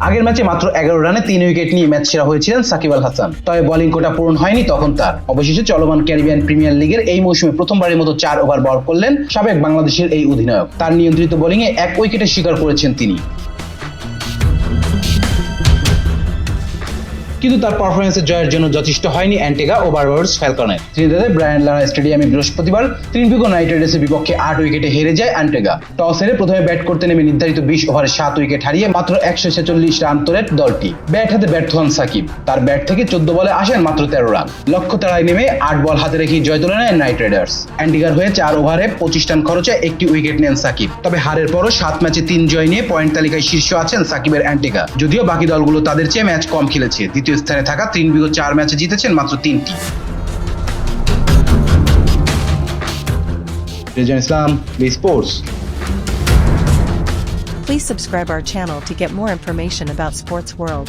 আগের ম্যাচে মাত্র 11 রানে 3 উইকেট নিয়ে ম্যাচ সেরা হয়েছিলেন সাকিব আল হাসান। তবে বোলিং কোটা পূরণ হয়নি তখন তার। অবশেষে চলমান ক্যারিবিয়ান প্রিমিয়ার লিগের এই মৌসুমে প্রথমবারের মতো 4 ওভার বল করলেন সাবেক বাংলাদেশের এই অধিনায়ক। তার নিয়ন্ত্রিত বোলিংয়ে 1 উইকেটে শিকার করেছেন তিনি। কিন্তু তার পারফরমেন্সের জয়ের জন্য যথেষ্ট হয়নি অ্যান্টিগা ও বারবাডোস ফ্যালকনের। ত্রিনিদাদের ব্রায়ান লারা স্টেডিয়ামে বৃহস্পতিবার ত্রিনবিগো নাইট রাইডার্সের বিপক্ষে 8 উইকেটে হেরে যায় অ্যান্টিগা। টস হেরে প্রথমে ব্যাট করতে নেমে নির্ধারিত 20 ওভারে 7 উইকেট হারিয়ে মাত্র 146 রান তোলে দলটি। ব্যাট হাতে ব্যর্থ হন সাকিব। তার ব্যাট থেকে 14 বলে আসেন মাত্র 13 রান। লক্ষ্য তাড়ায় নেমে 8 বল হাতে রেখেই জয় তুলে নেয় নাইট রাইডার্স। অ্যান্টিগার হয়ে 4 ওভারে 25 রান খরচে 1টি উইকেট নেন সাকিব। তবে হারের পরও 7 ম্যাচে 3 জয় নিয়ে পয়েন্ট তালিকায় শীর্ষ আছেন সাকিবের অ্যান্টিগা। যদিও বাকি দলগুলো তাদের চেয়ে ম্যাচ কম খেলেছে। দ্বিতীয় স্থানে থাকা ত্রিনবিগো 4 ম্যাচে জিতেছেন মাত্র 3টি। Rezan Islam, B sports. Please subscribe our channel to get more information about sports world.